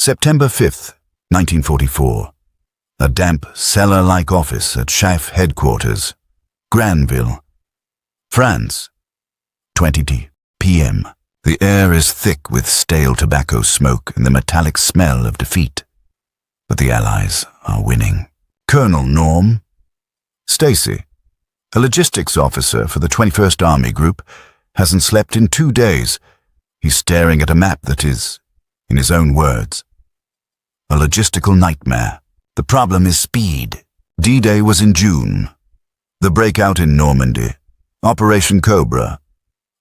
September 5th, 1944. A damp, cellar-like office at Chef headquarters, Granville, France. 20 p.m. The air is thick with stale tobacco smoke and the metallic smell of defeat. But the Allies are winning. Colonel Norm Stacy, a logistics officer for the 21st Army Group, hasn't slept in 2 days. He's staring at a map that is, in his own words, a logistical nightmare. The problem is speed. D-Day was in June. The breakout in Normandy, Operation Cobra,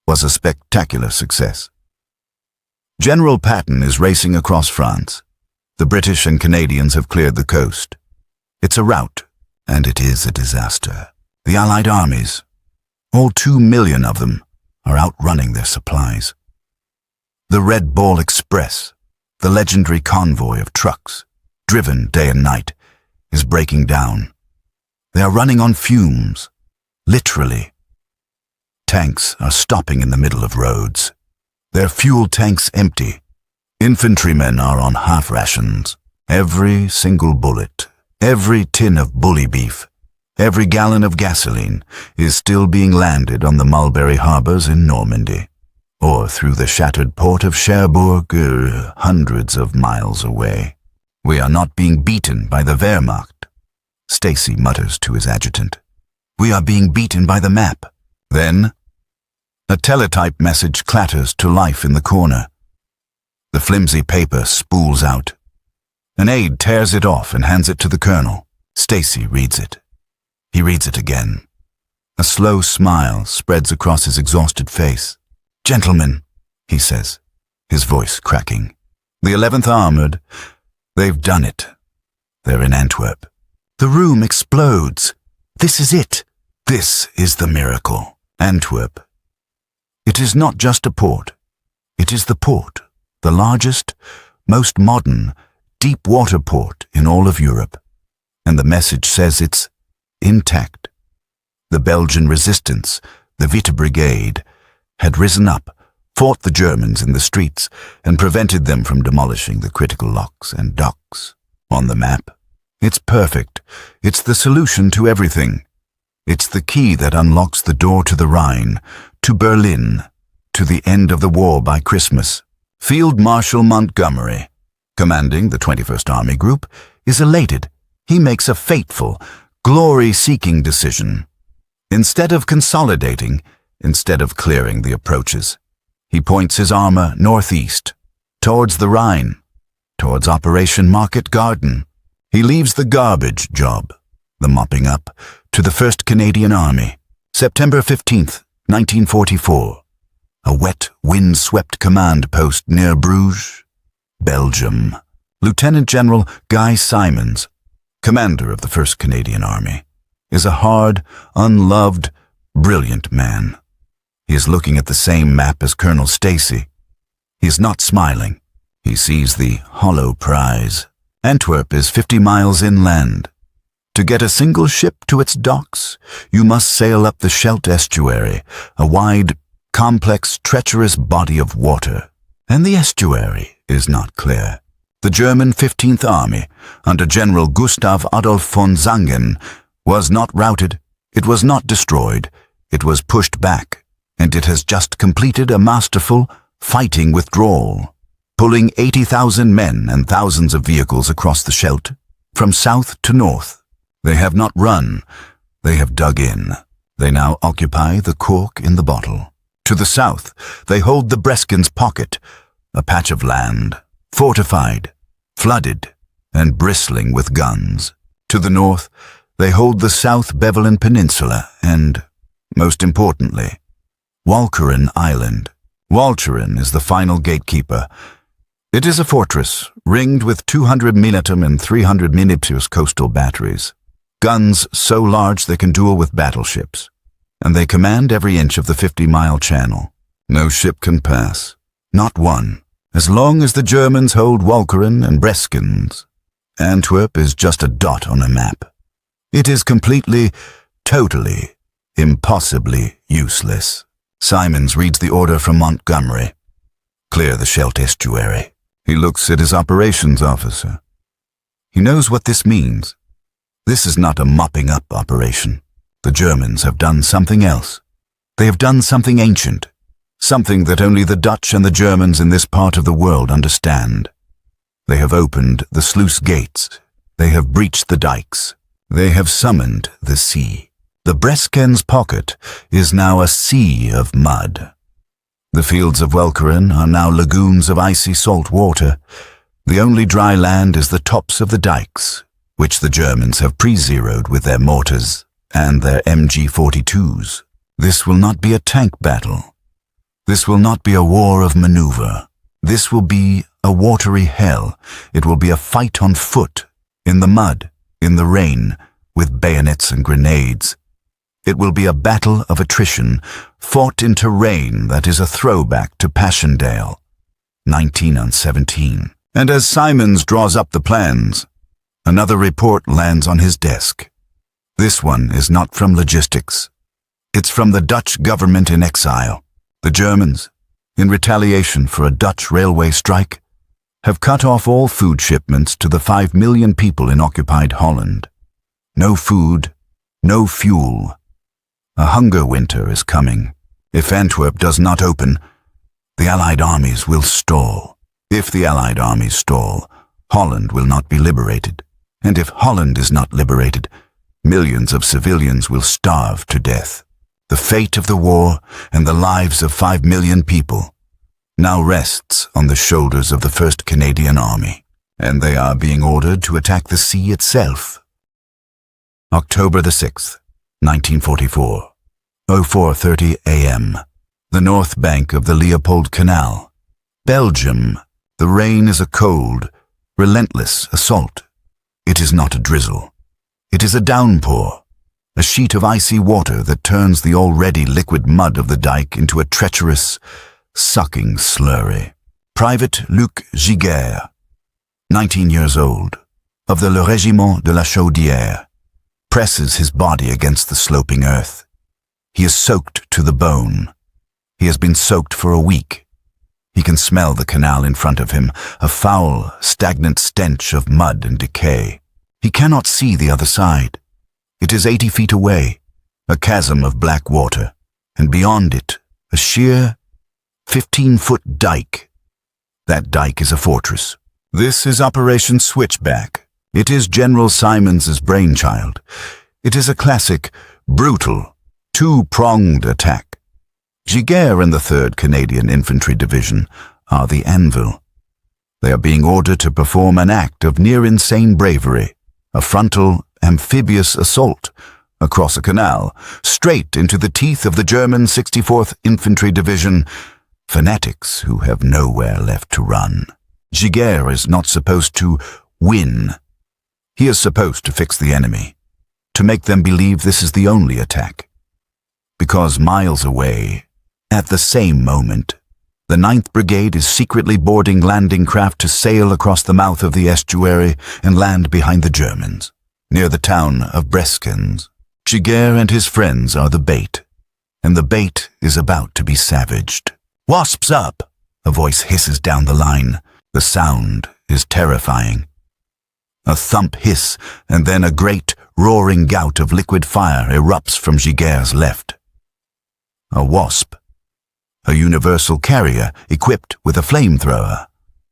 was a spectacular success. General Patton is racing across France. The British and Canadians have cleared the coast. It's a rout, and it is a disaster. The Allied armies, all 2 million of them, are outrunning their supplies. The Red Ball Express, the legendary convoy of trucks, driven day and night, is breaking down. They are running on fumes, literally. Tanks are stopping in the middle of roads. Their fuel tanks empty. Infantrymen are on half rations. Every single bullet, every tin of bully beef, every gallon of gasoline is still being landed on the mulberry harbors in Normandy, or through the shattered port of Cherbourg, hundreds of miles away. We are not being beaten by the Wehrmacht, Stacy mutters to his adjutant. We are being beaten by the map. Then, a teletype message clatters to life in the corner. The flimsy paper spools out. An aide tears it off and hands it to the colonel. Stacy reads it. He reads it again. A slow smile spreads across his exhausted face. "Gentlemen," he says, his voice cracking. "The 11th Armored, they've done it. They're in Antwerp. The room explodes. This is it. This is the miracle. Antwerp. It is not just a port. It is the port, the largest, most modern, deep-water port in all of Europe. And the message says it's intact. The Belgian resistance, the Vita Brigade, had risen up, fought the Germans in the streets, and prevented them from demolishing the critical locks and docks. On the map, it's perfect. It's the solution to everything. It's the key that unlocks the door to the Rhine, to Berlin, to the end of the war by Christmas. Field Marshal Montgomery, commanding the 21st Army Group, is elated. He makes a fateful, glory-seeking decision. Instead of consolidating, instead of clearing the approaches, he points his armor northeast, towards the Rhine, towards Operation Market Garden. He leaves the garbage job, the mopping up, to the 1st Canadian Army. September 15th, 1944. A wet, wind-swept command post near Bruges, Belgium. Lieutenant General Guy Simons, commander of the 1st Canadian Army, is a hard, unloved, brilliant man. He is looking at the same map as Colonel Stacy. He is not smiling. He sees the hollow prize. Antwerp is 50 miles inland. To get a single ship to its docks, you must sail up the Scheldt estuary, a wide, complex, treacherous body of water. And the estuary is not clear. The German 15th Army, under General Gustav Adolf von Zangen, was not routed, it was not destroyed, it was pushed back, and it has just completed a masterful, fighting withdrawal, pulling 80,000 men and thousands of vehicles across the Scheldt, from south to north. They have not run, they have dug in. They now occupy the cork in the bottle. To the south, they hold the Breskin's Pocket, a patch of land, fortified, flooded, and bristling with guns. To the north, they hold the South Beveland Peninsula and, most importantly, Walcheren Island. Walcheren is the final gatekeeper. It is a fortress, ringed with 200 Militum and 300 Minipus coastal batteries. Guns so large they can duel with battleships, and they command every inch of the 50-mile channel. No ship can pass, not one, as long as the Germans hold Walcheren and Breskens. Antwerp is just a dot on a map. It is completely, totally, impossibly useless. Simons reads the order from Montgomery. Clear the Scheldt estuary. He looks at his operations officer. He knows what this means. This is not a mopping up operation. The Germans have done something else. They have done something ancient, something that only the Dutch and the Germans in this part of the world understand. They have opened the sluice gates. They have breached the dikes. They have summoned the sea. The Breskens pocket is now a sea of mud. The fields of Welkeren are now lagoons of icy salt water. The only dry land is the tops of the dikes, which the Germans have pre-zeroed with their mortars and their MG-42s. This will not be a tank battle. This will not be a war of maneuver. This will be a watery hell. It will be a fight on foot, in the mud, in the rain, with bayonets and grenades. It will be a battle of attrition, fought in terrain that is a throwback to Passchendaele, 1917. And as Simons draws up the plans, another report lands on his desk. This one is not from logistics. It's from the Dutch government in exile. The Germans, in retaliation for a Dutch railway strike, have cut off all food shipments to the 5 million people in occupied Holland. No food, no fuel. A hunger winter is coming. If Antwerp does not open, the Allied armies will stall. If the Allied armies stall, Holland will not be liberated. And if Holland is not liberated, millions of civilians will starve to death. The fate of the war and the lives of 5 million people now rests on the shoulders of the 1st Canadian Army, and they are being ordered to attack the sea itself. October the 6th, 1944, 04:30 a.m. The north bank of the Leopold Canal. Belgium. The rain is a cold, relentless assault. It is not a drizzle. It is a downpour, a sheet of icy water that turns the already liquid mud of the dike into a treacherous, sucking slurry. Private Luc Giguère, 19 years old, of the Le Régiment de la Chaudière, presses his body against the sloping earth. He is soaked to the bone. He has been soaked for a week. He can smell the canal in front of him, a foul, stagnant stench of mud and decay. He cannot see the other side. It is 80 feet away, a chasm of black water, and beyond it, a sheer 15-foot dike. That dike is a fortress. This is Operation Switchback. It is General Simons's brainchild. It is a classic, brutal, two-pronged attack. Giguère and the 3rd Canadian Infantry Division are the anvil. They are being ordered to perform an act of near-insane bravery, a frontal, amphibious assault across a canal, straight into the teeth of the German 64th Infantry Division, fanatics who have nowhere left to run. Giguère is not supposed to win. He is supposed to fix the enemy, to make them believe this is the only attack. Because miles away, at the same moment, the 9th Brigade is secretly boarding landing craft to sail across the mouth of the estuary and land behind the Germans, near the town of Breskens. Giguère and his friends are the bait, and the bait is about to be savaged. "Wasps up!" a voice hisses down the line. The sound is terrifying. A thump hiss, and then a great, roaring gout of liquid fire erupts from Giguère's left. A wasp, a universal carrier equipped with a flamethrower,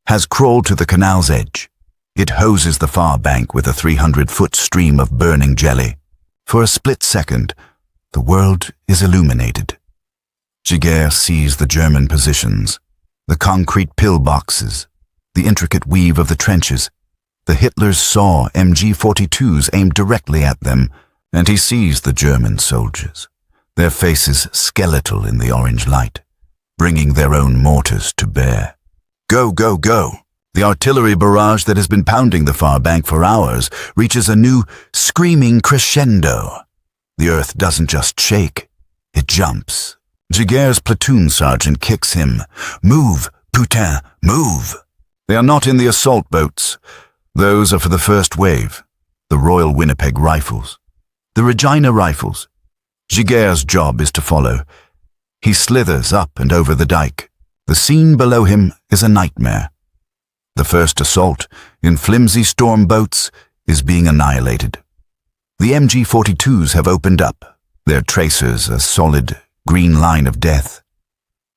has crawled to the canal's edge. It hoses the far bank with a 300-foot stream of burning jelly. For a split second, the world is illuminated. Giguère sees the German positions, the concrete pillboxes, the intricate weave of the trenches. The Hitlers saw MG-42s aimed directly at them, and he sees the German soldiers, their faces skeletal in the orange light, bringing their own mortars to bear. Go, go, go! The artillery barrage that has been pounding the far bank for hours reaches a new, screaming crescendo. The earth doesn't just shake, it jumps. Giguère's platoon sergeant kicks him. "Move, putain, move!" They are not in the assault boats. Those are for the first wave, the Royal Winnipeg Rifles, the Regina Rifles. Giguère's job is to follow. He slithers up and over the dike. The scene below him is a nightmare. The first assault, in flimsy storm boats, is being annihilated. The MG-42s have opened up, their tracers a solid, green line of death.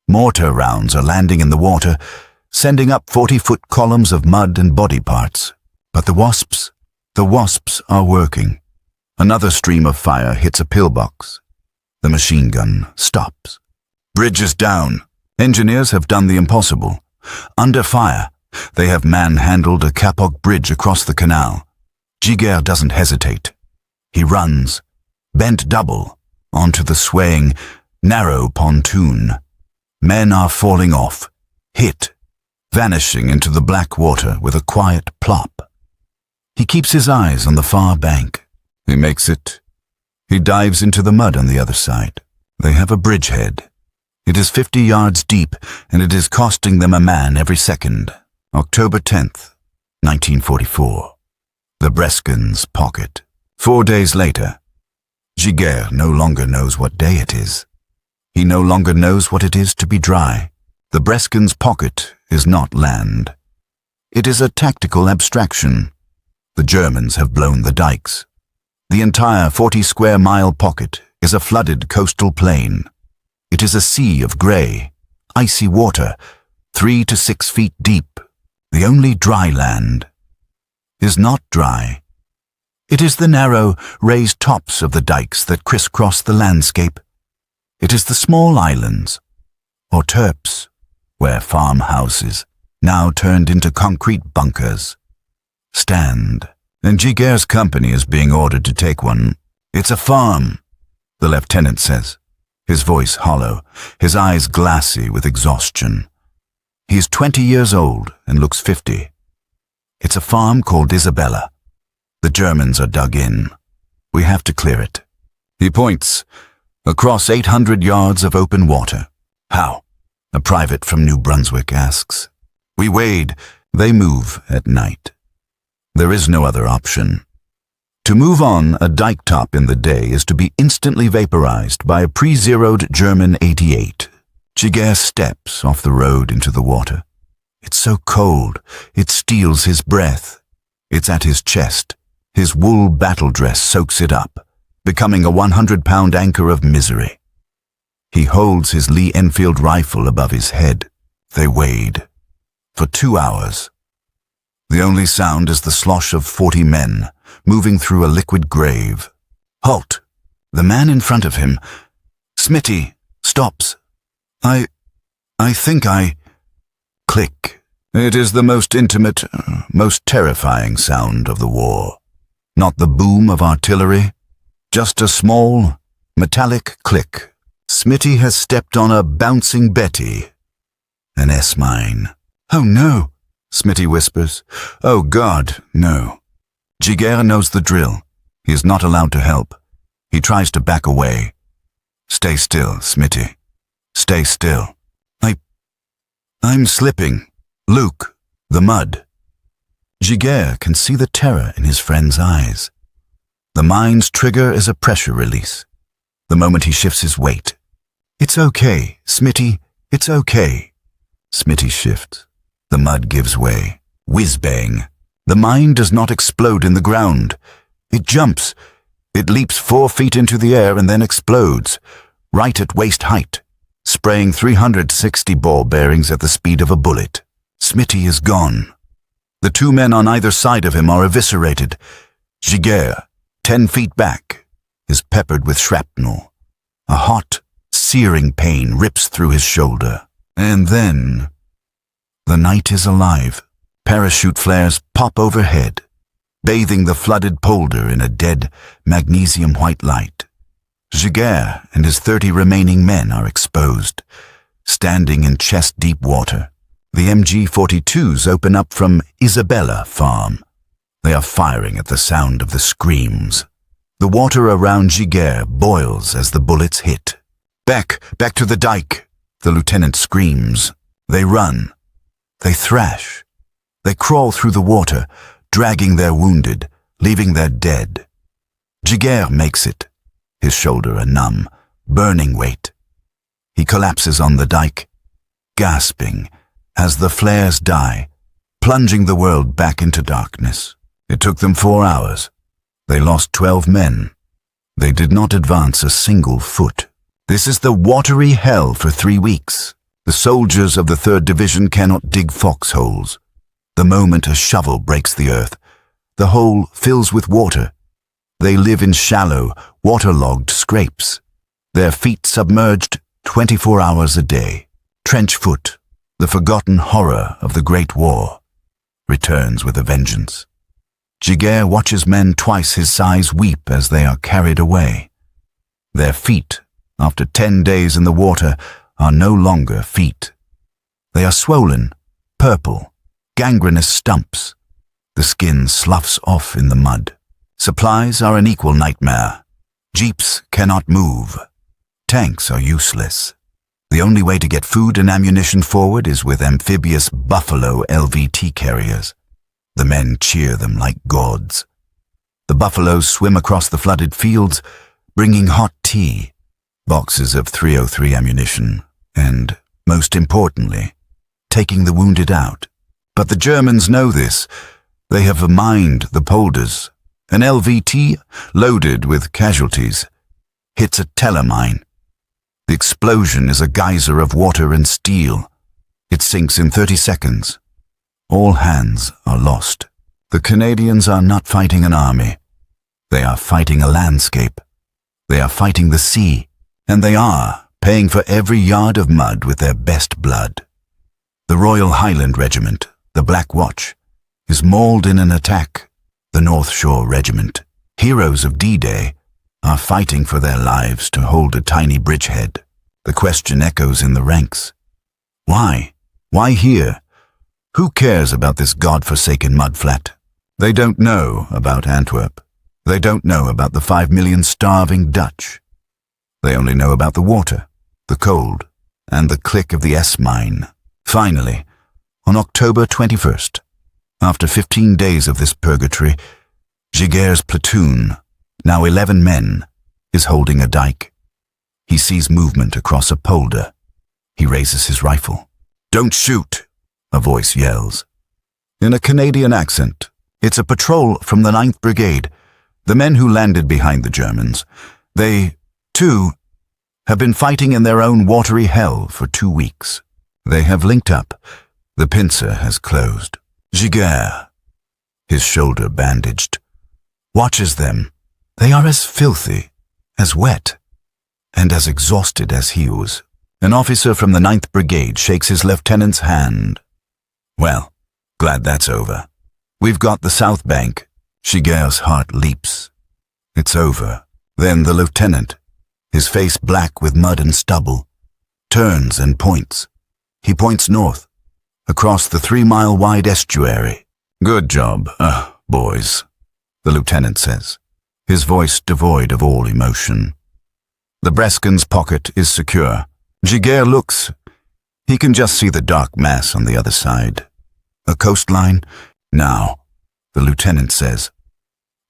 Mortar rounds are landing in the water, sending up 40-foot columns of mud and body parts. But the wasps are working. Another stream of fire hits a pillbox. The machine gun stops. Bridge is down. Engineers have done the impossible. Under fire, they have manhandled a kapok bridge across the canal. Giguère doesn't hesitate. He runs, bent double, onto the swaying, narrow pontoon. Men are falling off, hit, vanishing into the black water with a quiet plop. He keeps his eyes on the far bank. He makes it. He dives into the mud on the other side. They have a bridgehead. It is 50 yards deep, and it is costing them a man every second. October 10th, 1944. The Breskens' pocket. 4 days later. Giguère no longer knows what day it is. He no longer knows what it is to be dry. The Breskens' pocket is not land. It is a tactical abstraction. The Germans have blown the dikes. The entire 40-square-mile pocket is a flooded coastal plain. It is a sea of grey, icy water, 3 to 6 feet deep. The only dry land is not dry. It is the narrow, raised tops of the dikes that crisscross the landscape. It is the small islands, or terps, where farmhouses, now turned into concrete bunkers, stand. And Giguère's company is being ordered to take one. It's a farm, the lieutenant says, his voice hollow, his eyes glassy with exhaustion. He's 20 years old and looks 50. It's a farm called Isabella. The Germans are dug in. We have to clear it. He points, across 800 yards of open water. How? A private from New Brunswick asks. We wade. They move at night. There is no other option. To move on a dike top in the day is to be instantly vaporized by a pre-zeroed German 88. Giguère steps off the road into the water. It's so cold, it steals his breath. It's at his chest. His wool battle dress soaks it up, becoming a 100-pound anchor of misery. He holds his Lee Enfield rifle above his head. They wade. For 2 hours. The only sound is the slosh of 40 men, moving through a liquid grave. Halt! The man in front of him, Smitty, stops. I think I... Click. It is the most intimate, most terrifying sound of the war. Not the boom of artillery, just a small, metallic click. Smitty has stepped on a bouncing Betty. An S-mine. Oh no, Smitty whispers. Oh God, no. Giguère knows the drill. He is not allowed to help. He tries to back away. Stay still, Smitty. Stay still. I'm slipping. Luke, the mud. Giguère can see the terror in his friend's eyes. The mine's trigger is a pressure release. The moment he shifts his weight. It's okay, Smitty, it's okay. Smitty shifts. The mud gives way. Whiz-bang. The mine does not explode in the ground. It jumps. It leaps 4 feet into the air and then explodes, right at waist height, spraying 360 ball bearings at the speed of a bullet. Smitty is gone. The 2 men on either side of him are eviscerated. Giguère, 10 feet back, is peppered with shrapnel. A hot, searing pain rips through his shoulder. And then, the night is alive. Parachute flares pop overhead, bathing the flooded polder in a dead, magnesium-white light. Giguère and his 30 remaining men are exposed, standing in chest-deep water. The MG-42s open up from Isabella Farm. They are firing at the sound of the screams. The water around Giguère boils as the bullets hit. Back to the dike, the lieutenant screams. They run. They thrash. They crawl through the water, dragging their wounded, leaving their dead. Giguère makes it, his shoulder a numb, burning weight. He collapses on the dike, gasping as the flares die, plunging the world back into darkness. It took them 4 hours. They lost 12 men. They did not advance a single foot. This is the watery hell for 3 weeks. The soldiers of the 3rd Division cannot dig foxholes. The moment a shovel breaks the earth, the hole fills with water. They live in shallow, waterlogged scrapes, their feet submerged 24 hours a day. Trench foot, the forgotten horror of the Great War, returns with a vengeance. Giguère watches men twice his size weep as they are carried away. Their feet, after 10 days in the water, are no longer feet. They are swollen, purple, gangrenous stumps. The skin sloughs off in the mud. Supplies are an equal nightmare. Jeeps cannot move. Tanks are useless. The only way to get food and ammunition forward is with amphibious buffalo LVT carriers. The men cheer them like gods. The buffaloes swim across the flooded fields, bringing hot tea, boxes of 303 ammunition, and, most importantly, taking the wounded out. But the Germans know this. They have mined the polders. An LVT, loaded with casualties, hits a teller mine. The explosion is a geyser of water and steel. It sinks in 30 seconds. All hands are lost. The Canadians are not fighting an army. They are fighting a landscape. They are fighting the sea. And they are paying for every yard of mud with their best blood. The Royal Highland Regiment, the Black Watch, is mauled in an attack. The North Shore Regiment, heroes of D-Day, are fighting for their lives to hold a tiny bridgehead. The question echoes in the ranks. Why? Why here? Who cares about this god-forsaken mudflat? They don't know about Antwerp. They don't know about the 5 million starving Dutch. They only know about the water, the cold, and the click of the S-mine. Finally, on October 21st, after 15 days of this purgatory, Giguère's platoon, now 11 men, is holding a dike. He sees movement across a polder. He raises his rifle. "Don't shoot," a voice yells. In a Canadian accent, it's a patrol from the 9th Brigade, the men who landed behind the Germans. They, too, have been fighting in their own watery hell for 2 weeks. They have linked up. The pincer has closed. Giguère, his shoulder bandaged, watches them. They are as filthy, as wet, and as exhausted as he was. An officer from the 9th Brigade shakes his lieutenant's hand. "Well, glad that's over. We've got the South Bank." Giguère's heart leaps. It's over. Then the lieutenant, his face black with mud and stubble, turns and points. He points north, across the 3-mile-wide estuary. "Good job, boys," the lieutenant says, his voice devoid of all emotion. The Breskin's pocket is secure. Giguère looks. He can just see the dark mass on the other side. A coastline? Now, the lieutenant says.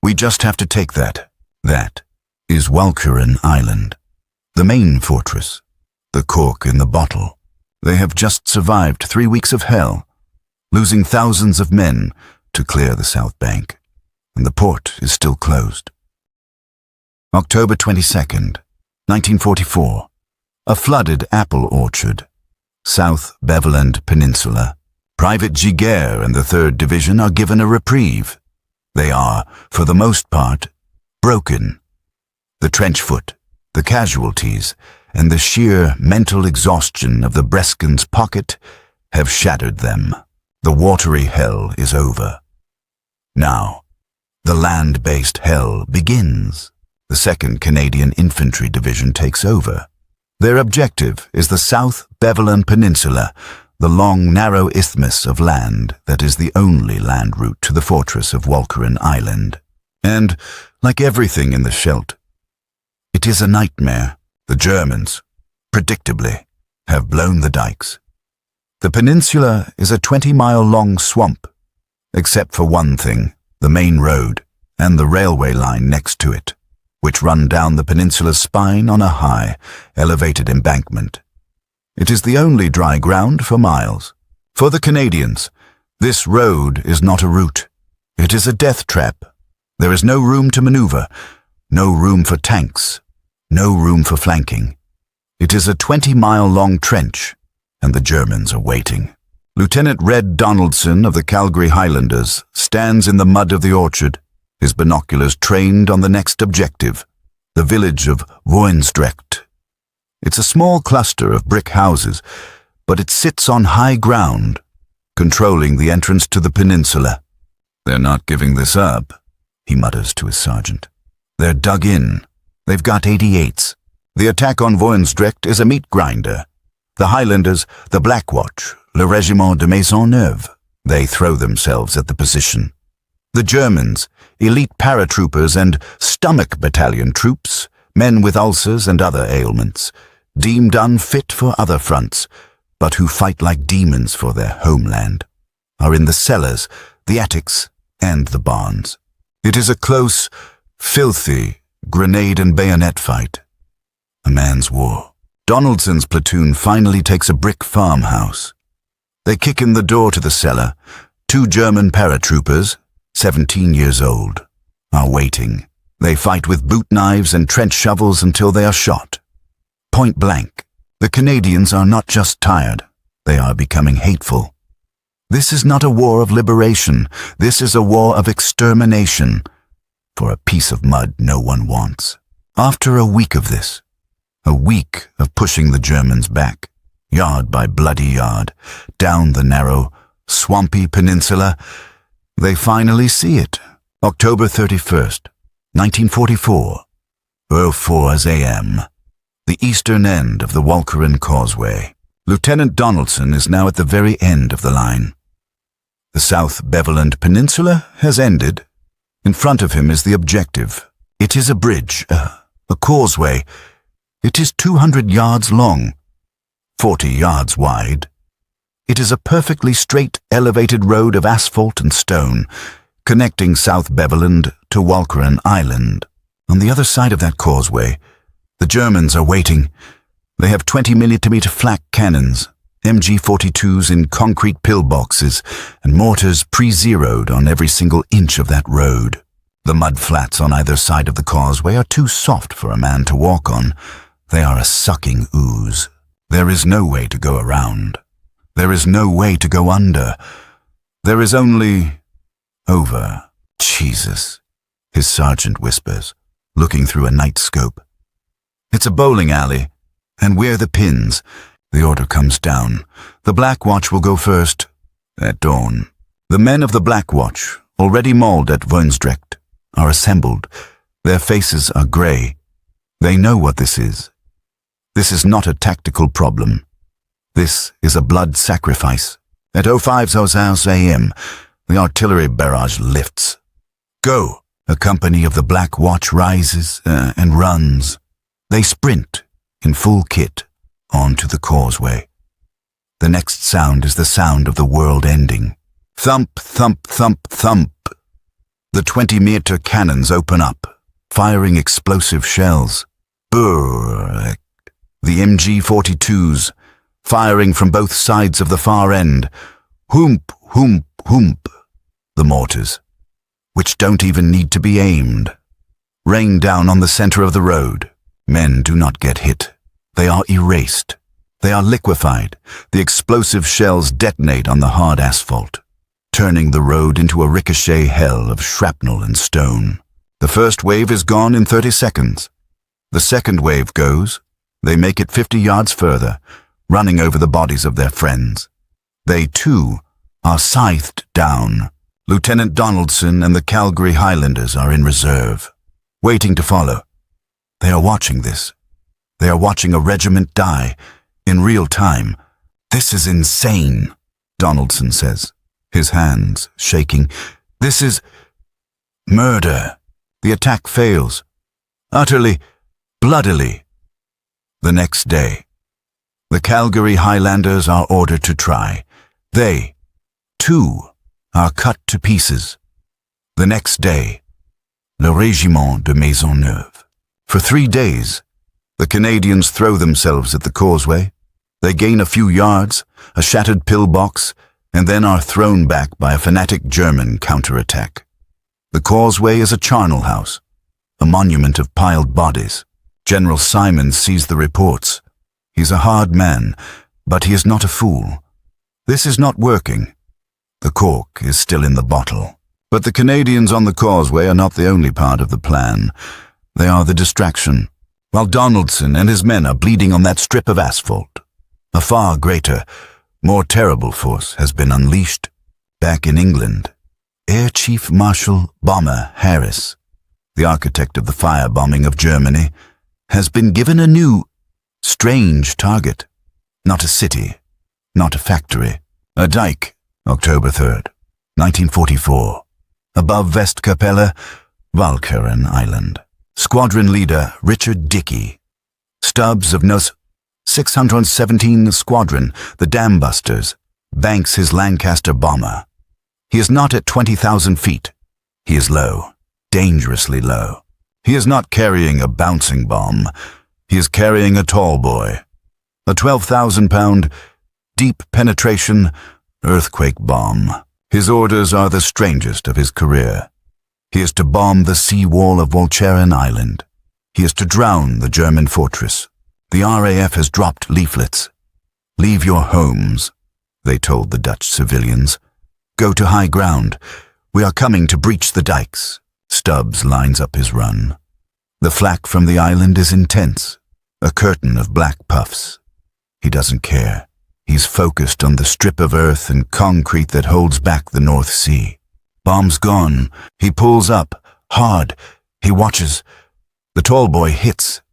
"We just have to take that." That is Walcheren Island, the main fortress, the cork in the bottle. They have just survived 3 weeks of hell, losing thousands of men to clear the South Bank, and the port is still closed. October 22nd, 1944. A flooded apple orchard, South Beveland Peninsula. Private Giguère and the 3rd Division are given a reprieve. They are, for the most part, broken. The trench foot, the casualties, and the sheer mental exhaustion of the Breskin's pocket have shattered them. The watery hell is over. Now, the land-based hell begins. The 2nd Canadian Infantry Division takes over. Their objective is the South Beveland Peninsula, the long, narrow isthmus of land that is the only land route to the fortress of Walcheren Island. And, like everything in the Scheldt, it is a nightmare. The Germans, predictably, have blown the dikes. The peninsula is a 20-mile-long swamp, except for one thing, the main road and the railway line next to it, which run down the peninsula's spine on a high, elevated embankment. It is the only dry ground for miles. For the Canadians, This road is not a route. It is a death trap. There is no room to maneuver, no room for tanks, no room for flanking. It is a 20-mile-long trench, and the Germans are waiting. Lieutenant Red Donaldson of the Calgary Highlanders stands in the mud of the orchard, his binoculars trained on the next objective, the village of Woensdrecht. It's a small cluster of brick houses, but it sits on high ground, controlling the entrance to the peninsula. "They're not giving this up," he mutters to his sergeant. "They're dug in. They've got 88s. The attack on Woensdrecht is a meat grinder. The Highlanders, the Black Watch, Le Régiment de Maisonneuve, they throw themselves at the position. The Germans, elite paratroopers and stomach battalion troops, men with ulcers and other ailments, deemed unfit for other fronts, but who fight like demons for their homeland, are in the cellars, the attics, and the barns. It is a close, filthy, grenade and bayonet fight. A man's war. Donaldson's platoon finally takes a brick farmhouse. They kick in the door to the cellar. 2 German paratroopers, 17 years old, are waiting. They fight with boot knives and trench shovels until they are shot. Point blank. The Canadians are not just tired, they are becoming hateful. This is not a war of liberation, this is a war of extermination, for a piece of mud no one wants. After a week of this, a week of pushing the Germans back, yard by bloody yard, down the narrow, swampy peninsula, they finally see it. October 31st, 1944, 04 a.m., the eastern end of the Walcheren Causeway. Lieutenant Donaldson is now at the very end of the line. The South Beveland Peninsula has ended. In front of him is the objective. It is a bridge, a causeway. It is 200 yards long, 40 yards wide. It is a perfectly straight, elevated road of asphalt and stone, connecting South Beveland to Walcheren Island. On the other side of that causeway, the Germans are waiting. They have 20mm flak cannons, MG-42s in concrete pillboxes, and mortars pre-zeroed on every single inch of that road. The mud flats on either side of the causeway are too soft for a man to walk on. They are a sucking ooze. There is no way to go around. There is no way to go under. There is only over. Jesus, his sergeant whispers, looking through a night scope. It's a bowling alley, and we're the pins. The order comes down. The Black Watch will go first, at dawn. The men of the Black Watch, already mauled at Woensdrecht, are assembled. Their faces are grey. They know what this is. This is not a tactical problem. This is a blood sacrifice. At 05:00 a.m., the artillery barrage lifts. Go! A company of the Black Watch rises and runs. They sprint, in full kit, onto the causeway. The next sound is the sound of the world ending. Thump, thump, thump, thump. The 20-meter cannons open up, firing explosive shells. Brrr. The MG-42s, firing from both sides of the far end. Whoomp, whoomp, whoomp. The mortars, which don't even need to be aimed, rain down on the center of the road. Men do not get hit. They are erased. They are liquefied. The explosive shells detonate on the hard asphalt, turning the road into a ricochet hell of shrapnel and stone. The first wave is gone in 30 seconds. The second wave goes. They make it 50 yards further, running over the bodies of their friends. They, too, are scythed down. Lieutenant Donaldson and the Calgary Highlanders are in reserve, waiting to follow. They are watching this. They are watching a regiment die, in real time. This is insane, Donaldson says, his hands shaking. This is murder. The attack fails. Utterly, bloodily. The next day, the Calgary Highlanders are ordered to try. They, too, are cut to pieces. The next day, Le Régiment de Maisonneuve. For 3 days, the Canadians throw themselves at the causeway. They gain a few yards, a shattered pillbox, and then are thrown back by a fanatic German counterattack. The causeway is a charnel house, a monument of piled bodies. General Simons sees the reports. He's a hard man, but he is not a fool. This is not working. The cork is still in the bottle. But the Canadians on the causeway are not the only part of the plan. They are the distraction. While Donaldson and his men are bleeding on that strip of asphalt, a far greater, more terrible force has been unleashed back in England. Air Chief Marshal Bomber Harris, the architect of the firebombing of Germany, has been given a new, strange target. Not a city, not a factory. A dike, October 3rd, 1944. Above Westkapelle, Walcheren Island. Squadron leader Richard Dickey. Stubbs of NOS 617 Squadron, the Dam Busters, banks his Lancaster bomber. He is not at 20,000 feet. He is low, dangerously low. He is not carrying a bouncing bomb. He is carrying a tall boy. A 12,000-pound, deep penetration, earthquake bomb. His orders are the strangest of his career. He is to bomb the sea wall of Walcheren Island. He is to drown the German fortress. The RAF has dropped leaflets. Leave your homes, they told the Dutch civilians. Go to high ground. We are coming to breach the dikes. Stubbs lines up his run. The flak from the island is intense, a curtain of black puffs. He doesn't care. He's focused on the strip of earth and concrete that holds back the North Sea. Bomb's gone. He pulls up, hard. He watches. The tall boy hits.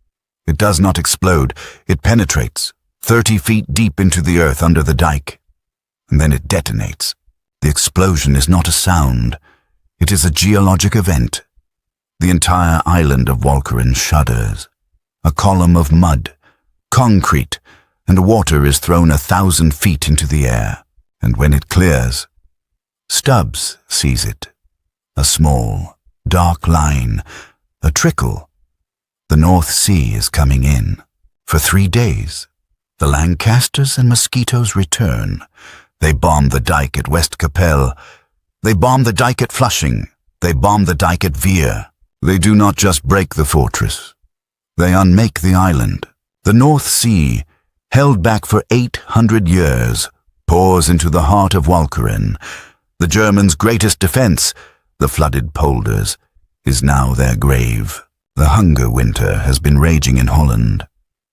It does not explode. It penetrates, 30 feet deep into the earth under the dike. And then it detonates. The explosion is not a sound. It is a geologic event. The entire island of Walcheren shudders. A column of mud, concrete, and water is thrown 1,000 feet into the air, and when it clears, Stubbs sees it. A small, dark line, a trickle. The North Sea is coming in. For 3 days, the Lancasters and Mosquitoes return. They bomb the dike at Westkapelle. They bomb the dike at Flushing. They bomb the dike at Veer. They do not just break the fortress. They unmake the island. The North Sea, held back for 800 years, pours into the heart of Walcheren. The Germans' greatest defense, the flooded polders, is now their grave. The hunger winter has been raging in Holland.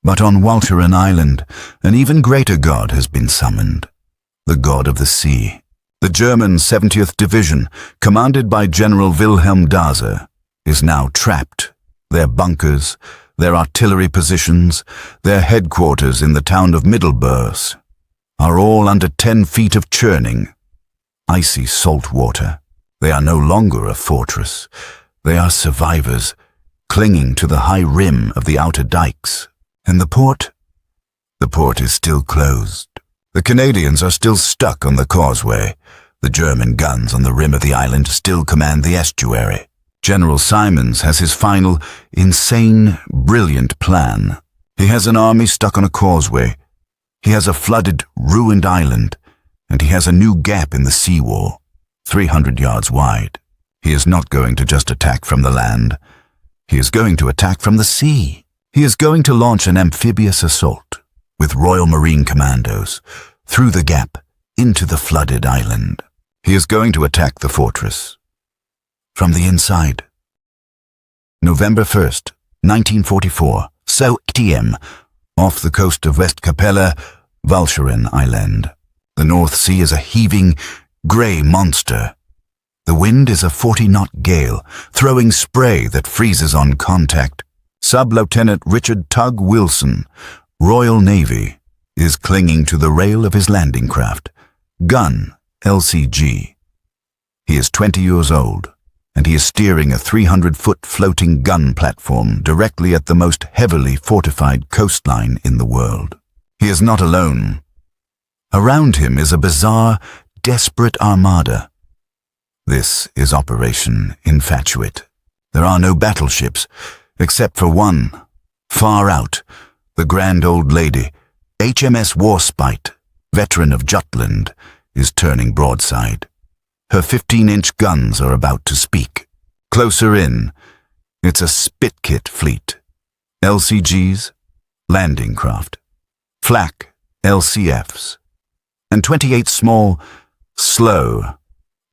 But on Walcheren Island, an even greater god has been summoned. The god of the sea. The German 70th Division, commanded by General Wilhelm Daser, is now trapped. Their bunkers, their artillery positions, their headquarters in the town of Middelburg are all under 10 feet of churning, icy salt water. They are no longer a fortress. They are survivors, clinging to the high rim of the outer dikes. And the port? The port is still closed. The Canadians are still stuck on the causeway. The German guns on the rim of the island still command the estuary. General Simons has his final, insane, brilliant plan. He has an army stuck on a causeway. He has a flooded, ruined island, and he has a new gap in the seawall, 300 yards wide. He is not going to just attack from the land. He is going to attack from the sea. He is going to launch an amphibious assault with Royal Marine Commandos through the gap into the flooded island. He is going to attack the fortress from the inside. November 1st, 1944, so TM, off the coast of Westkapelle, Walcheren Island. The North Sea is a heaving, grey monster. The wind is a 40-knot gale, throwing spray that freezes on contact. Sub-Lieutenant Richard Tug Wilson, Royal Navy, is clinging to the rail of his landing craft, gun LCG. He is 20 years old, and he is steering a 300-foot floating gun platform directly at the most heavily fortified coastline in the world. He is not alone. Around him is a bizarre, desperate armada. This is Operation Infatuate. There are no battleships, except for one, far out, the grand old lady, HMS Warspite, veteran of Jutland, is turning broadside. Her 15-inch guns are about to speak. Closer in, it's a Spitkit fleet. LCGs, landing craft, flak LCFs, and 28 small, slow,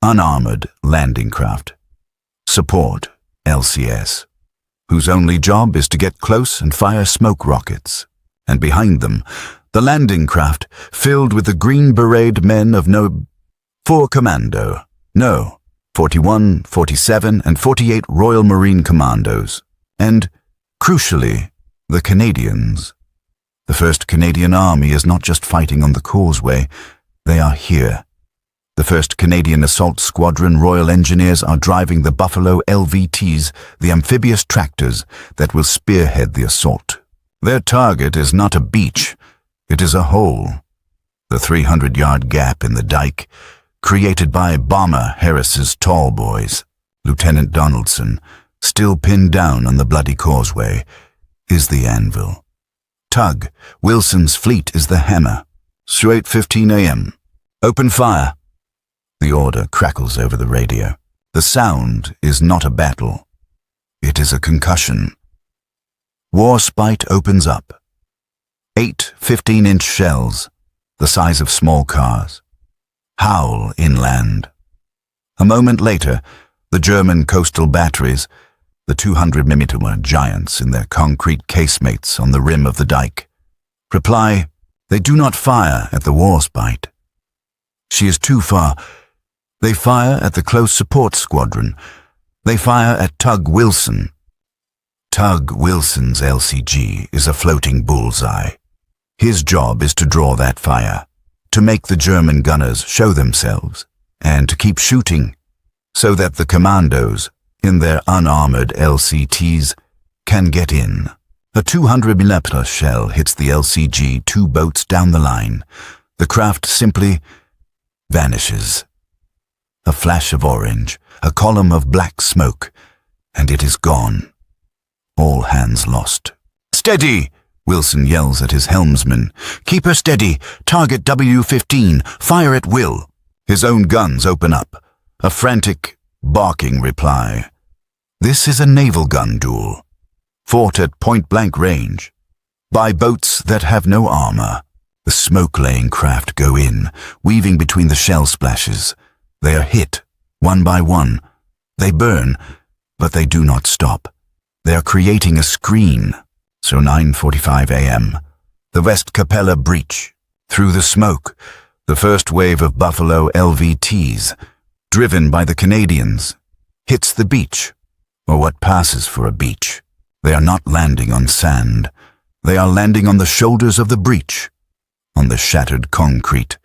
unarmored landing craft. Support LCS, whose only job is to get close and fire smoke rockets. And behind them, the landing craft filled with the green beret men of 4 Commando, 41, 47, and 48 Royal Marine Commandos, and, crucially, the Canadians. The 1st Canadian Army is not just fighting on the causeway, they are here. The 1st Canadian Assault Squadron Royal Engineers are driving the Buffalo LVTs, the amphibious tractors that will spearhead the assault. Their target is not a beach, it is a hole. The 300-yard gap in the dike, created by Bomber Harris's tall boys, Lieutenant Donaldson, still pinned down on the bloody causeway, is the anvil. Tug, Wilson's fleet is the hammer. 8:15 a.m. Open fire. The order crackles over the radio. The sound is not a battle. It is a concussion. Warspite opens up. 8 15-inch shells, the size of small cars, howl inland. A moment later, the German coastal batteries, the 200mm giants in their concrete casemates on the rim of the dike, reply, they do not fire at the Warspite. She is too far. They fire at the close support squadron. They fire at Tug Wilson. Tug Wilson's LCG is a floating bullseye. His job is to draw that fire, to make the German gunners show themselves, and to keep shooting, so that the commandos, in their unarmored LCTs, can get in. A 200mm shell hits the LCG 2 boats down the line. The craft simply vanishes. A flash of orange, a column of black smoke, and it is gone. All hands lost. Steady! Wilson yells at his helmsman. Keep her steady. Target W-15. Fire at will. His own guns open up. A frantic, barking reply. This is a naval gun duel, fought at point-blank range, by boats that have no armor. The smoke-laying craft go in, weaving between the shell splashes. They are hit, one by one. They burn, but they do not stop. They are creating a screen. So 9:45 a.m. The West Capella breach. Through the smoke, the first wave of Buffalo LVTs, driven by the Canadians, hits the beach, or what passes for a beach. They are not landing on sand. They are landing on the shoulders of the breach, on the shattered concrete,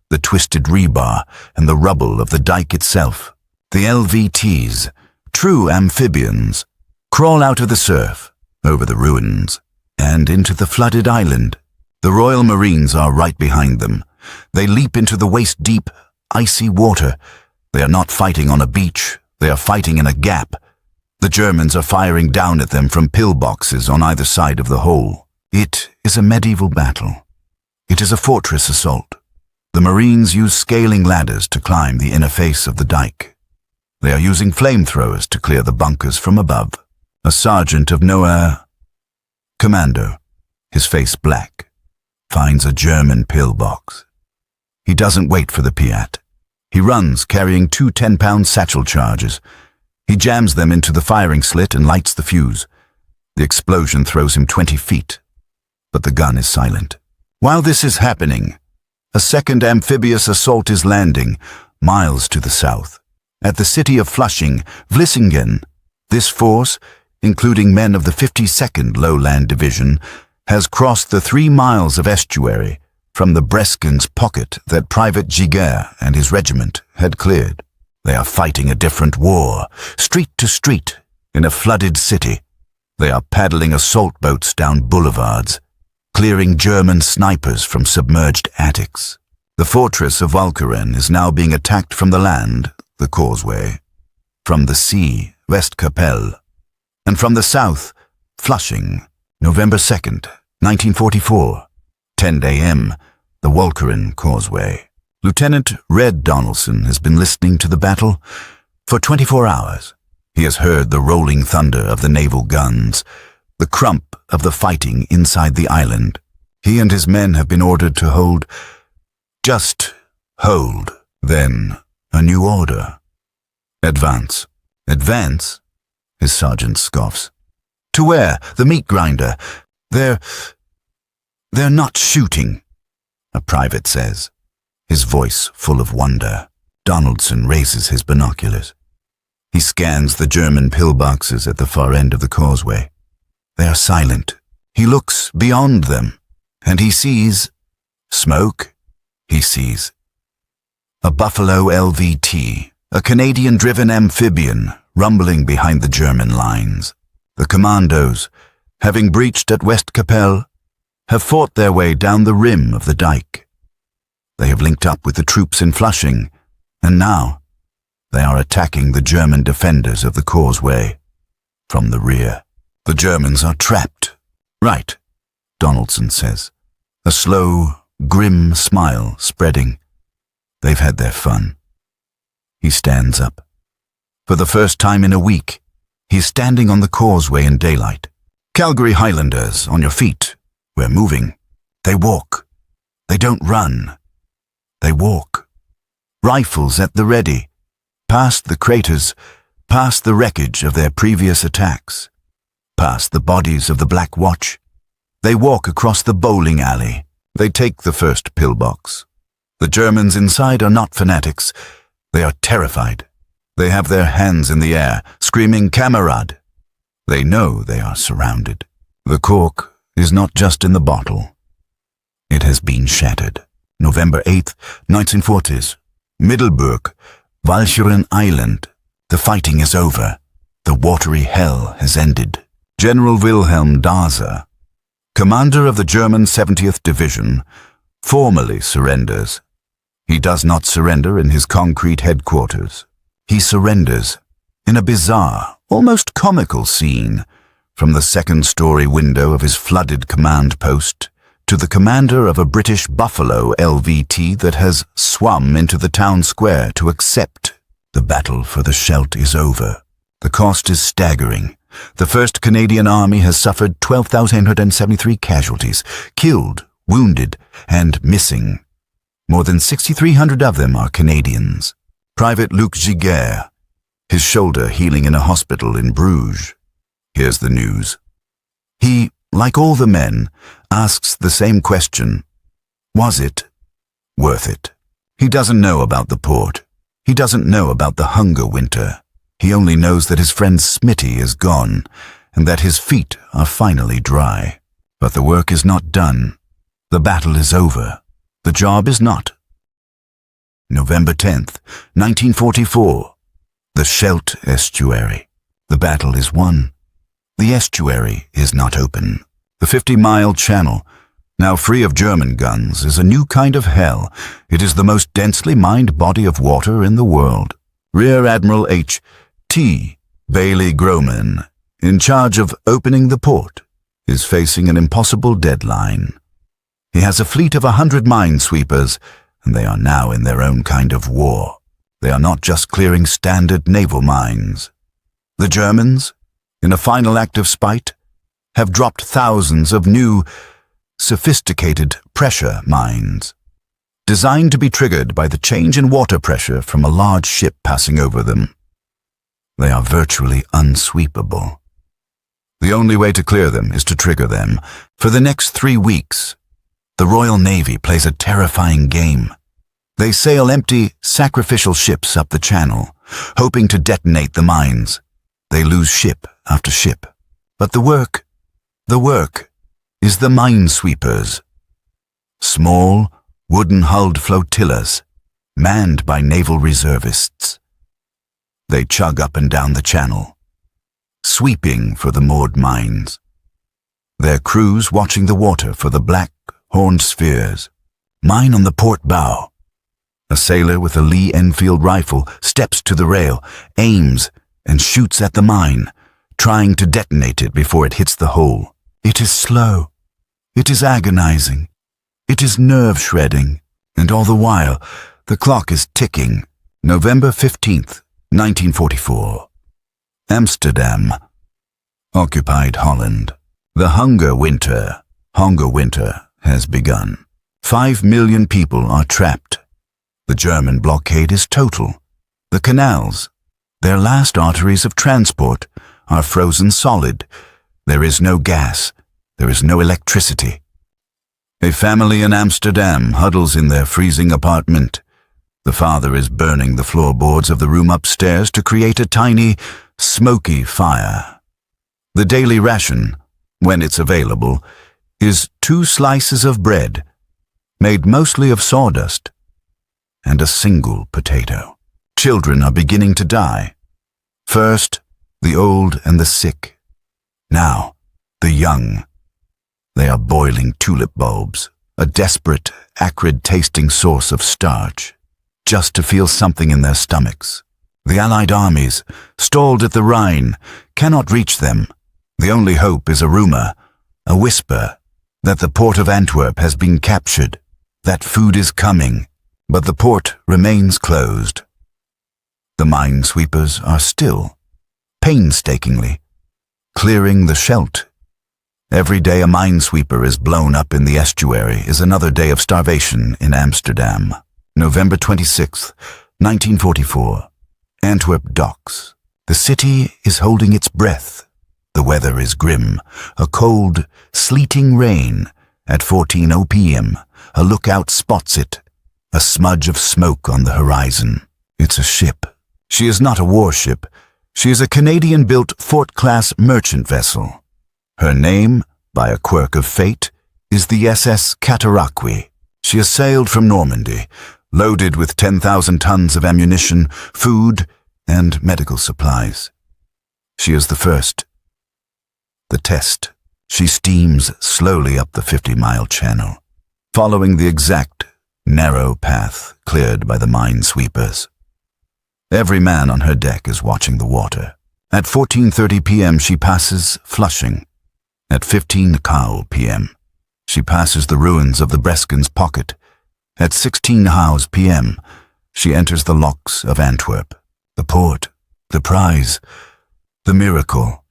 the twisted rebar, and the rubble of the dike itself. The LVTs, true amphibians, crawl out of the surf, over the ruins, and into the flooded island. The Royal Marines are right behind them. They leap into the waist-deep, icy water. They are not fighting on a beach. They are fighting in a gap. The Germans are firing down at them from pillboxes on either side of the hole. It is a medieval battle. It is a fortress assault. The Marines use scaling ladders to climb the inner face of the dike. They are using flamethrowers to clear the bunkers from above. A sergeant of Commando, his face black, finds a German pillbox. He doesn't wait for the Piat. He runs, carrying 2 10-pound satchel charges. He jams them into the firing slit and lights the fuse. The explosion throws him 20 feet, but the gun is silent. While this is happening, a second amphibious assault is landing, miles to the south. At the city of Flushing, Vlissingen, this force, including men of the 52nd Lowland Division, has crossed the 3 miles of estuary from the Breskens pocket that Private Giguère and his regiment had cleared. They are fighting a different war, street to street, in a flooded city. They are paddling assault boats down boulevards, clearing German snipers from submerged attics. The fortress of Walcheren is now being attacked from the land, the causeway, from the sea, West Capelle, and from the south, Flushing, November 2nd, 1944, 10 a.m., the Walcheren Causeway. Lieutenant Red Donaldson has been listening to the battle for 24 hours. He has heard the rolling thunder of the naval guns, the crump of the fighting inside the island. He and his men have been ordered to hold. Just hold. Then a new order. Advance. Advance? His sergeant scoffs. To where? The meat grinder. They're not shooting, a private says, his voice full of wonder. Donaldson raises his binoculars. He scans the German pillboxes at the far end of the causeway. They are silent. He looks beyond them, and he sees smoke. He sees a Buffalo LVT, a Canadian-driven amphibian, rumbling behind the German lines. The commandos, having breached at West Capelle, have fought their way down the rim of the dike. They have linked up with the troops in Flushing, and now they are attacking the German defenders of the causeway from the rear. The Germans are trapped. Right, Donaldson says, a slow, grim smile spreading. They've had their fun. He stands up. For the first time in a week, he's standing on the causeway in daylight. Calgary Highlanders, on your feet. We're moving. They walk. They don't run. They walk. Rifles at the ready. Past the craters, past the wreckage of their previous attacks, past the bodies of the Black Watch. They walk across the bowling alley. They take the first pillbox. The Germans inside are not fanatics. They are terrified. They have their hands in the air, screaming "Kamerad." They know they are surrounded. The cork is not just in the bottle. It has been shattered. November 8th, 1940s. Middelburg, Walcheren Island. The fighting is over. The watery hell has ended. General Wilhelm Daser, commander of the German 70th Division, formally surrenders. He does not surrender in his concrete headquarters. He surrenders in a bizarre, almost comical scene from the second-story window of his flooded command post to the commander of a British Buffalo LVT that has swum into the town square to accept. The battle for the Scheldt is over. The cost is staggering. The 1st Canadian Army has suffered 12,873 casualties, killed, wounded, and missing. More than 6,300 of them are Canadians. Private Luc Giguère, his shoulder healing in a hospital in Bruges. Here's the news. He, like all the men, asks the same question. Was it worth it? He doesn't know about the port. He doesn't know about the hunger winter. He only knows that his friend Smitty is gone and that his feet are finally dry. But the work is not done. The battle is over. The job is not. November 10th, 1944. The Scheldt estuary. The battle is won. The estuary is not open. The 50-mile channel, now free of German guns, is a new kind of hell. It is the most densely mined body of water in the world. Rear Admiral H.T. Bailey Groman, in charge of opening the port, is facing an impossible deadline. He has a fleet of 100 minesweepers, and they are now in their own kind of war. They are not just clearing standard naval mines. The Germans, in a final act of spite, have dropped thousands of new, sophisticated pressure mines, designed to be triggered by the change in water pressure from a large ship passing over them. They are virtually unsweepable. The only way to clear them is to trigger them. For the next 3 weeks, the Royal Navy plays a terrifying game. They sail empty, sacrificial ships up the channel, hoping to detonate the mines. They lose ship after ship. But the work is the minesweepers. Small, wooden-hulled flotillas, manned by naval reservists. They chug up and down the channel, sweeping for the moored mines. Their crews watching the water for the black, horned spheres. Mine on the port bow. A sailor with a Lee Enfield rifle steps to the rail, aims, and shoots at the mine, trying to detonate it before it hits the hole. It is slow. It is agonizing. It is nerve-shredding. And all the while, The clock is ticking. November 15th, 1944. Amsterdam. Occupied Holland. The hunger winter has begun. 5 million people are trapped. The German blockade is total. The canals, their last arteries of transport, are frozen solid. There is no gas. There is no electricity. A family in Amsterdam huddles in their freezing apartment. The father is burning the floorboards of the room upstairs to create a tiny, smoky fire. The daily ration, when it's available, is 2 slices of bread, made mostly of sawdust, and a single potato. Children are beginning to die. First, the old and the sick. Now, the young. They are boiling tulip bulbs, a desperate, acrid-tasting source of starch, just to feel something in their stomachs. The Allied armies, stalled at the Rhine, cannot reach them. The only hope is a rumor, a whisper, that the port of Antwerp has been captured, that food is coming, but the port remains closed. The minesweepers are still, painstakingly, clearing the Scheldt. Every day a minesweeper is blown up in the estuary is another day of starvation in Amsterdam. November 26th, 1944. Antwerp docks. The city is holding its breath. The weather is grim. A cold, sleeting rain. At 14:00 p.m., a lookout spots it. A smudge of smoke on the horizon. It's a ship. She is not a warship. She is a Canadian-built Fort-class merchant vessel. Her name, by a quirk of fate, is the SS Cataraqui. She has sailed from Normandy, loaded with 10,000 tons of ammunition, food, and medical supplies. She is the first. The test. She steams slowly up the 50-mile channel, following the exact, narrow path cleared by the minesweepers. Every man on her deck is watching the water. At 14:30 p.m. she passes Flushing. At 15:00 p.m. she passes the ruins of the Breskens Pocket. At 16:00 p.m. she enters the locks of Antwerp. The port, the prize, the miracle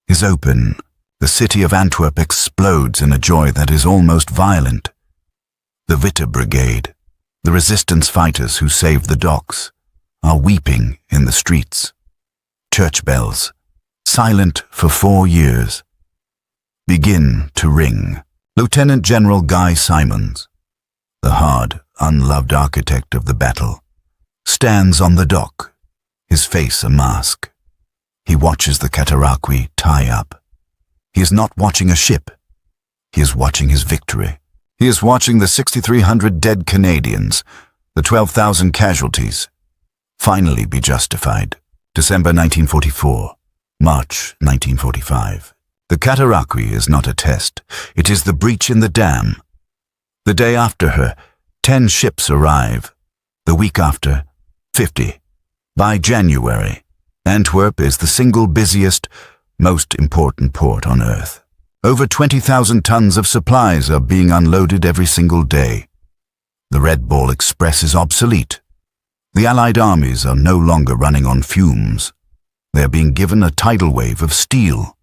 is open. The city of Antwerp explodes in a joy that is almost violent. The Witte Brigade, the resistance fighters who saved the docks, are weeping in the streets. Church bells, silent for 4 years, begin to ring. Lieutenant General Guy Simons, the hard, unloved architect of the battle, stands on the dock, his face a mask. He watches the Cataraqui tie up. He is not watching a ship. He is watching his victory. He is watching the 6,300 dead Canadians, the 12,000 casualties, finally be justified. December 1944, March 1945. The Cataraqui is not a test. It is the breach in the dam. The day after her, 10 ships arrive. The week after, 50. By January, Antwerp is the single busiest, most important port on Earth. Over 20,000 tons of supplies are being unloaded every single day. The Red Ball Express is obsolete. The Allied armies are no longer running on fumes. They are being given a tidal wave of steel,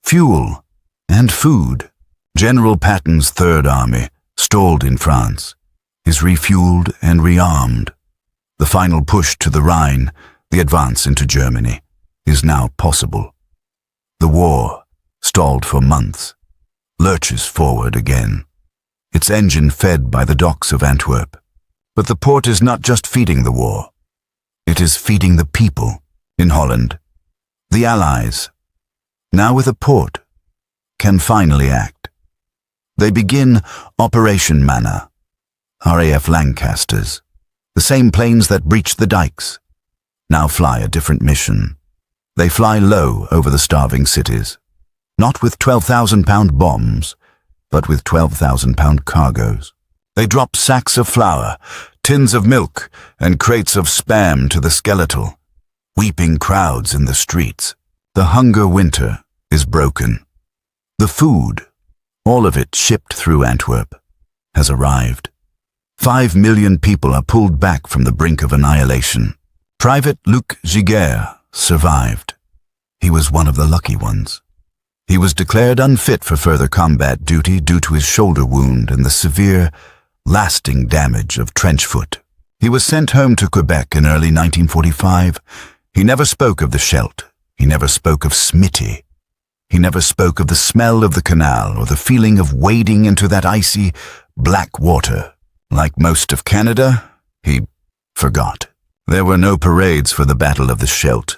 fuel, and food. General Patton's Third Army, stalled in France, is refueled and rearmed. The final push to the Rhine, the advance into Germany, is now possible. The war, stalled for months, lurches forward again, its engine fed by the docks of Antwerp. But the port is not just feeding the war. It is feeding the people in Holland. The Allies, now with a port, can finally act. They begin Operation Manna, RAF Lancasters. The same planes that breached the dikes now fly a different mission. They fly low over the starving cities, not with 12,000-pound bombs, but with 12,000-pound cargoes. They drop sacks of flour, tins of milk, and crates of spam to the skeletal. Weeping crowds in the streets. The hunger winter is broken. The food, all of it shipped through Antwerp, has arrived. 5 million people are pulled back from the brink of annihilation. Private Luc Giguère survived. He was one of the lucky ones. He was declared unfit for further combat duty due to his shoulder wound and the severe, lasting damage of trench foot. He was sent home to Quebec in early 1945. He never spoke of the Scheldt. He never spoke of Smitty. He never spoke of the smell of the canal or the feeling of wading into that icy, black water. Like most of Canada, he forgot. There were no parades for the Battle of the Scheldt.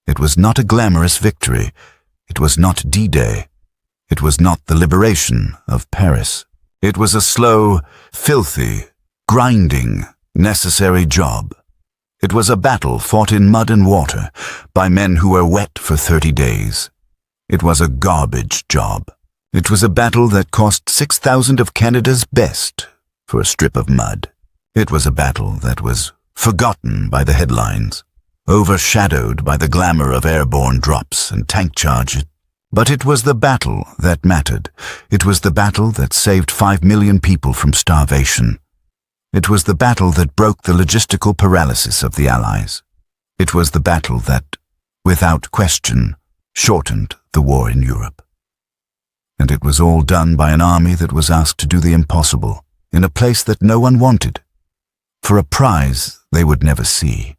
It was not a glamorous victory. It was not D-Day. It was not the liberation of Paris. It was a slow, filthy, grinding, necessary job. It was a battle fought in mud and water by men who were wet for 30 days. It was a garbage job. It was a battle that cost 6,000 of Canada's best for a strip of mud. It was a battle that was forgotten by the headlines, overshadowed by the glamour of airborne drops and tank charges. But it was the battle that mattered. It was the battle that saved 5 million people from starvation. It was the battle that broke the logistical paralysis of the Allies. It was the battle that, without question, shortened the war in Europe. And it was all done by an army that was asked to do the impossible, in a place that no one wanted, for a prize they would never see.